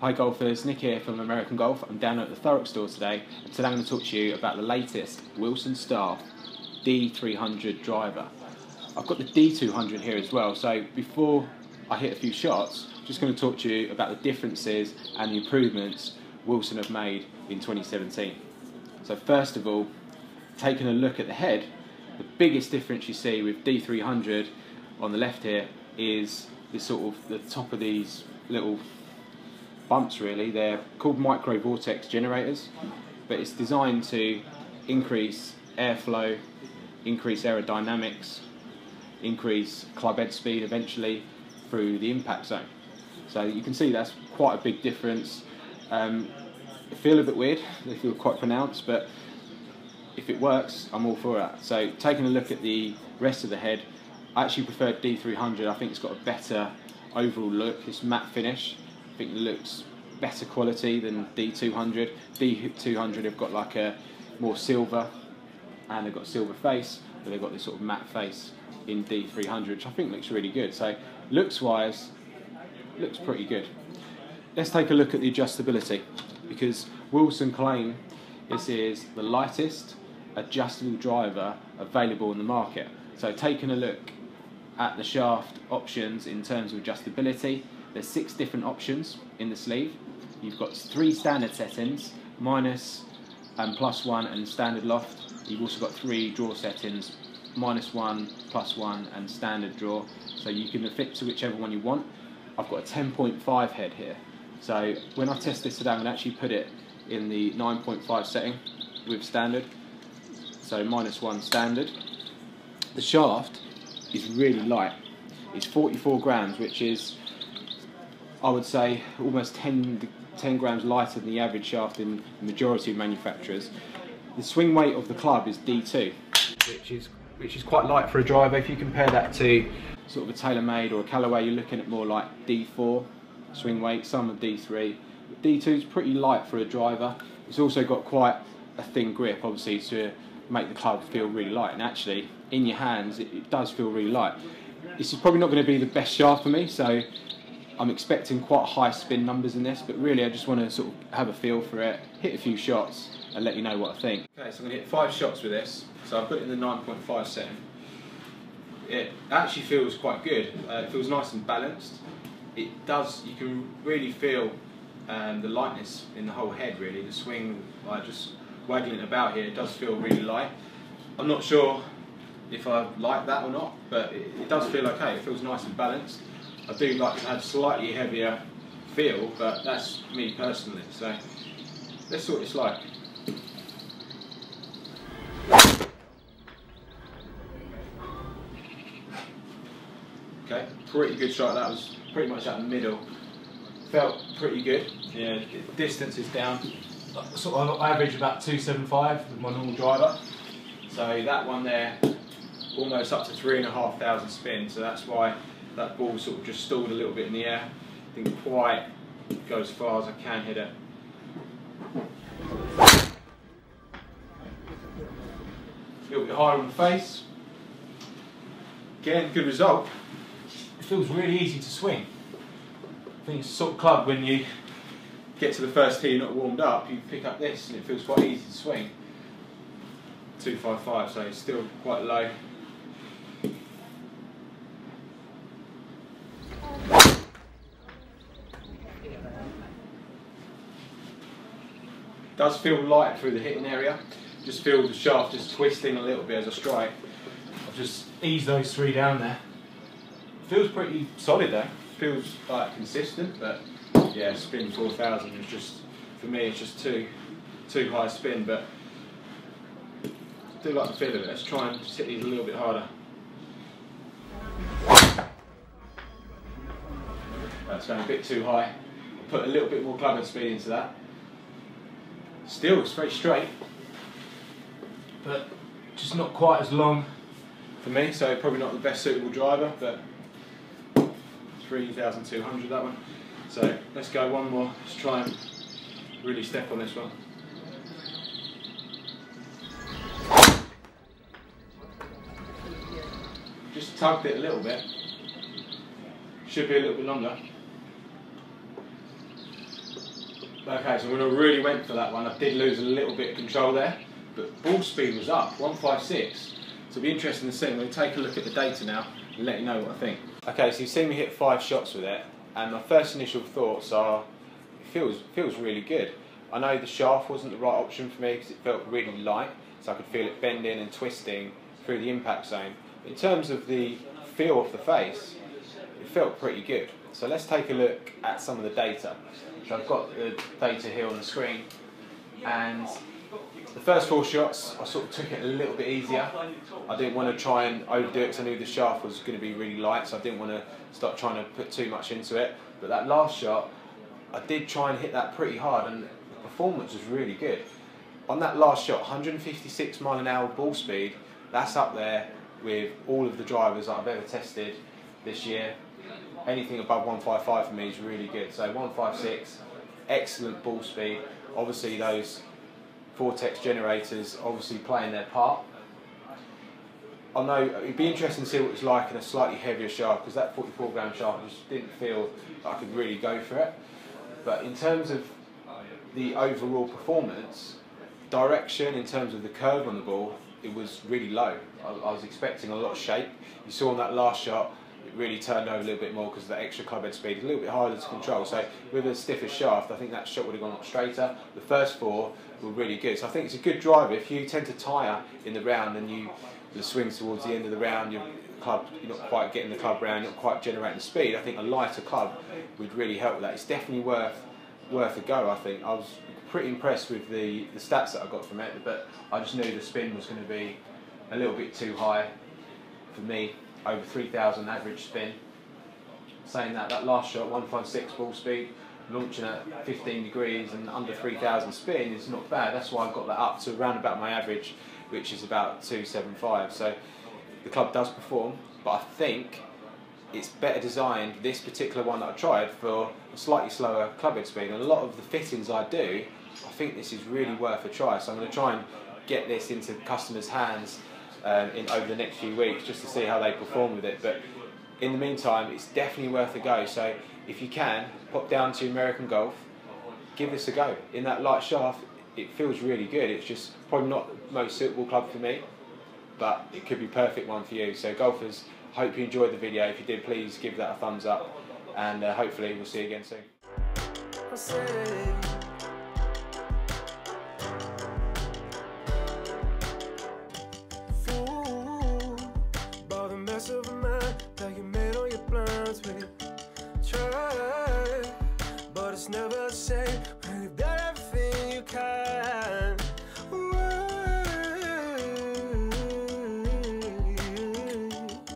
Hi golfers, Nick here from American Golf. I'm down at the Thurrock store today, and today I'm going to talk to you about the latest Wilson Staff D300 driver. I've got the D200 here as well, so before I hit a few shots, I'm just going to talk to you about the differences and the improvements Wilson have made in 2017. So first of all, taking a look at the head, the biggest difference you see with D300 on the left here is this sort of the top of these little bumps. Really, they're called micro vortex generators, but it's designed to increase airflow, increase aerodynamics, increase club head speed eventually through the impact zone. So you can see that's quite a big difference. They feel a bit weird, they feel quite pronounced, but if it works, I'm all for that. So taking a look at the rest of the head, I actually prefer D300. I think it's got a better overall look. It's matte finish. I think it looks better quality than D200. D200 have got like a more silver, and they've got a silver face, but they've got this sort of matte face in D300, which I think looks really good. So looks wise, looks pretty good. Let's take a look at the adjustability, because Wilson claim this is the lightest adjustable driver available in the market. So taking a look at the shaft options in terms of adjustability, there's 6 different options in the sleeve. You've got 3 standard settings, minus and +1 and standard loft. You've also got 3 draw settings, -1, +1 and standard draw. So you can fit to whichever one you want. I've got a 10.5 head here. So when I test this today, I'm going to actually put it in the 9.5 setting with standard. So -1 standard. The shaft is really light. It's 44 grams, which is, I would say, almost 10 grams lighter than the average shaft in the majority of manufacturers. The swing weight of the club is D2, which is quite light for a driver. If you compare that to sort of a TaylorMade or a Callaway, you're looking at more like D4 swing weight, some are D3. D2 is pretty light for a driver. It's also got quite a thin grip, obviously, to make the club feel really light, and actually in your hands it does feel really light. This is probably not going to be the best shaft for me, so I'm expecting quite high spin numbers in this, but really I just want to sort of have a feel for it, hit a few shots and let you know what I think. Okay, so I'm going to hit 5 shots with this. So I've put it in the 9.5 setting. It actually feels quite good. It feels nice and balanced. It does, you can really feel the lightness in the whole head really. The swing, by just waggling it about here, it does feel really light. I'm not sure if I like that or not, but it does feel okay. It feels nice and balanced. I do like to have slightly heavier feel, but that's me personally. So let's see what it's like. Okay, pretty good shot. That was pretty much out the middle. Felt pretty good. Yeah, the distance is down. Sort of average about 275 with my normal driver. So that one there, almost up to 3,500 spins. So that's why that ball sort of just stalled a little bit in the air. Didn't quite go as far as I can hit it. A little bit higher on the face. Again, good result. It feels really easy to swing. I think it's the sort of club when you get to the first tee, you're not warmed up, you pick up this and it feels quite easy to swing. 255, so it's still quite low. Does feel light through the hitting area. Just feel the shaft just twisting a little bit as I strike. I've just eased those 3 down there. Feels pretty solid though. Feels like consistent, but yeah, spin 4,000 is just, for me, it's just too high spin. But I do like the feel of it. Let's try and just hit these a little bit harder. That's going a bit too high. I'll put a little bit more club head speed into that. Still, it's very straight, but just not quite as long for me, so probably not the best suitable driver, but 3,200 that one. So let's go one more, let's try and really step on this one. Just tugged it a little bit, should be a little bit longer. Okay, so when I really went for that one, I did lose a little bit of control there, but ball speed was up, 156. So it'll be interesting to see. I'm going to take a look at the data now and let you know what I think. Okay, so you've seen me hit 5 shots with it, and my first initial thoughts are, it feels really good. I know the shaft wasn't the right option for me because it felt really light, so I could feel it bending and twisting through the impact zone. In terms of the feel of the face, it felt pretty good. So let's take a look at some of the data. So I've got the data here on the screen, and the first 4 shots I sort of took it a little bit easier. I didn't want to try and overdo it because I knew the shaft was going to be really light, so I didn't want to start trying to put too much into it. But that last shot, I did try and hit that pretty hard, and the performance was really good. On that last shot, 156 mile an hour ball speed, that's up there with all of the drivers that I've ever tested this year. Anything above 155 for me is really good. So 156, excellent ball speed. Obviously those vortex generators obviously playing their part. I know it'd be interesting to see what it's like in a slightly heavier shaft, because that 44 gram shaft just didn't feel like I could really go for it. But in terms of the overall performance, direction in terms of the curve on the ball, it was really low. I was expecting a lot of shape. You saw on that last shot, it really turned over a little bit more because of the extra club head speed. It's a little bit harder to control. So with a stiffer shaft, I think that shot would have gone a lot straighter. The first 4 were really good. So I think it's a good driver. If you tend to tire in the round and the swings towards the end of the round, you're not quite getting the club round, you're not quite generating the speed, I think a lighter club would really help with that. It's definitely worth a go, I think. I was pretty impressed with the stats that I got from it, but I just knew the spin was going to be a little bit too high for me, over 3,000 average spin. Saying that last shot, 156 ball speed, launching at 15 degrees and under 3,000 spin is not bad. That's why I got that up to around about my average, which is about 275. So the club does perform, but I think it's better designed, this particular one that I tried, for a slightly slower club head speed. And a lot of the fittings I do, I think this is really worth a try. So I'm going to try and get this into customers' hands over the next few weeks, just to see how they perform with it. But in the meantime, it's definitely worth a go. So if you can, pop down to American Golf, give this a go. In that light shaft, it feels really good. It's just probably not the most suitable club for me, but it could be a perfect one for you. So golfers, hope you enjoyed the video. If you did, please give that a thumbs up, and hopefully we'll see you again soon. Never the same when you've done everything.